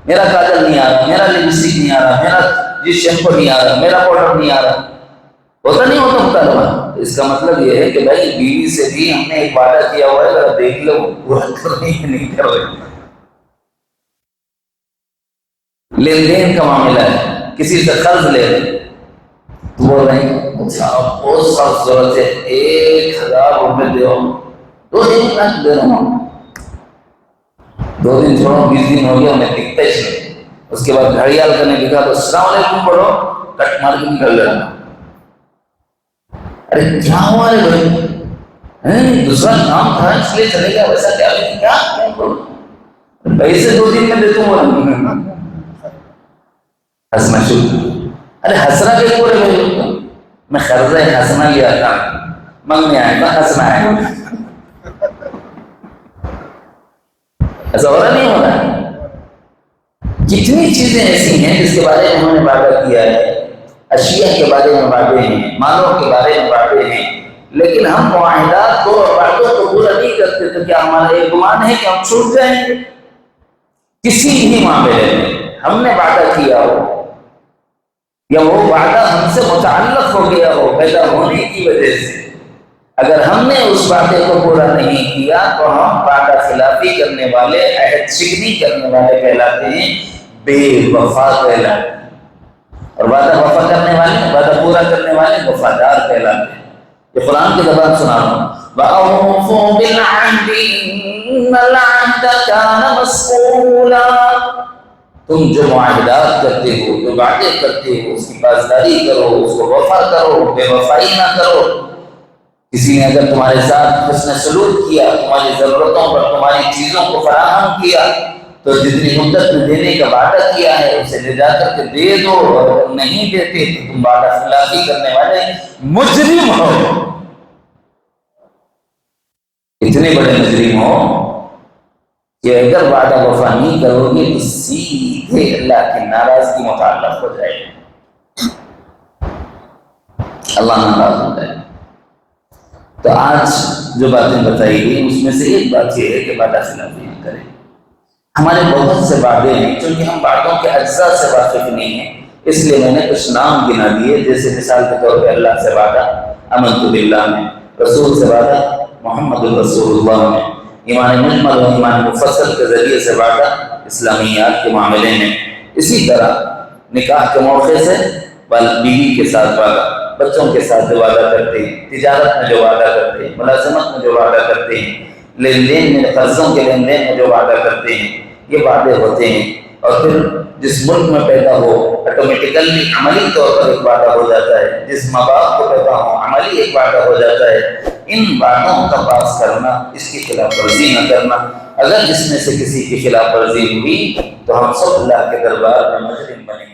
میرا کاجل نہیں آ رہا, میرا لپسٹک نہیں آ رہا, میرا شیمپو نہیں آ رہا, میرا پاؤڈر نہیں آ رہا. ہوتا نہیں ہوتا مطالبہ. اس کا مطلب یہ ہے کہ بھائی بیوی سے بھی ہم نے ایک وعدہ کیا ہوا ہے, ذرا دیکھ لو پورا کر رہی ہے نہیں کر رہی. لین دین کا معاملہ ہے, کسی سے قرض لے رہے تو بول رہے ہیں اچھا بہت سخت ضرورت ہے 1000 روپے دو, 2 دن تک دے رہا ہوں. 2 دن چھوڑو 20 دن ہو گیا انہیں دکھتا ہی نہیں. اس کے بعد گھڑیال کرنے لکھا تو السلام علیکم پڑھو, کٹ مار کے نکل جانا. ارے کیا ہوا ہے بھائی, دوسرا کام تھا اس لیے چلے گیا, ویسا کیا پیسے 2 دن میں دیتا ہوں. ہنسنا شروع. ارے ہنسنا کے پورے بھائی میں قرضہ ہنسنا لیا تھا, منگنے آئے تھا ہنسنا ہے. ایسا ہو رہا نہیں ہو رہا ہے. کتنی چیزیں ایسی ہیں جس کے بارے میں انہوں نے وعدہ کیا ہے, اشیاء کے بارے میں وعدے ہیں, مالوں کے بارے میں وعدے ہیں, لیکن ہم معاہدات کو اور وعدوں کو پورا نہیں کرتے. تو کیا ہمارا یہ گمان ہے کہ ہم چھوٹ جائیں گے؟ کسی بھی معاملے میں ہم نے وعدہ کیا ہو یا وہ وعدہ ہم سے متعلق ہو گیا ہو پیدا ہونے کی وجہ سے, اگر ہم نے اس وعدے کو پورا نہیں کیا تو ہم وعدہ خلافی کرنے والے, عہد شکنی کرنے والے کہلاتے ہیں, بے وفا کہلاتے ہیں. اور وعدہ وفا کرنے والے, وعدہ پورا کرنے والے وفادار کہلاتے ہیں. یہ قرآن کی زبان سنا رہا ہوں. وَأَوْفُوا بِالْعَهْدِ ان العهد كان مسئولا، تم جو معاہدات کرتے ہو، جو وعدے کرتے ہو، اس کی پاسداری کرو، اس کو وفا کرو، بے وفائی نہ کرو۔ کسی نے اگر تمہارے ساتھ حسن سلوک کیا، تمہاری ضرورتوں پر تمہاری چیزوں کو فراہم کیا، تو جتنی مدت میں دینے کا وعدہ کیا ہے اسے لے جا کر کے دے دو، اور اگر نہیں دیتے تو تم وعدہ خلافی کرنے والے مجرم ہو، اتنے بڑے مجرم ہو کہ اگر وعدہ وفا نہیں کرو گے تو سیدھے اللہ کی ناراضگی متعلق ہو جائے گی، اللہ ناراض ہو جائے گا۔ تو آج جو باتیں بتائی گئی اس میں سے ایک بات یہ ہے کہ وعدہ خلافی نہ کریں۔ ہمارے بہت سے وعدے ہیں، چونکہ ہم وعدوں کے اجزاء سے واقف نہیں ہیں، اس لیے میں نے کچھ نام گنا دیے، جیسے مثال کے طور پہ اللہ سے وعدہ آمنت باللہ میں، رسول سے وعدہ محمد رسول اللہ میں، ایمان مجمل و ایمان مفصل کے ذریعے سے وعدہ اسلامیات کے معاملے میں، اسی طرح نکاح کے موقع سے بیوی کے ساتھ وعدہ، بچوں کے ساتھ جو وعدہ کرتے ہیں، تجارت میں جو وعدہ کرتے ہیں، ملازمت میں جو وعدہ کرتے ہیں، لین دین میں، قرضوں کے لین دین میں جو وعدہ کرتے ہیں، یہ وعدے ہوتے ہیں۔ اور پھر جس ملک میں پیدا ہو آٹومیٹیکلی عملی طور پر ایک وعدہ ہو جاتا ہے، جس ماں باپ کو پیدا ہو عملی ایک وعدہ ہو جاتا ہے۔ ان وعدوں کا پاس کرنا، اس کی خلاف ورزی نہ کرنا، اگر جس میں سے کسی کی خلاف ورزی ہوئی تو ہم سب اللہ کے دربار میں مجرم بنیں گے۔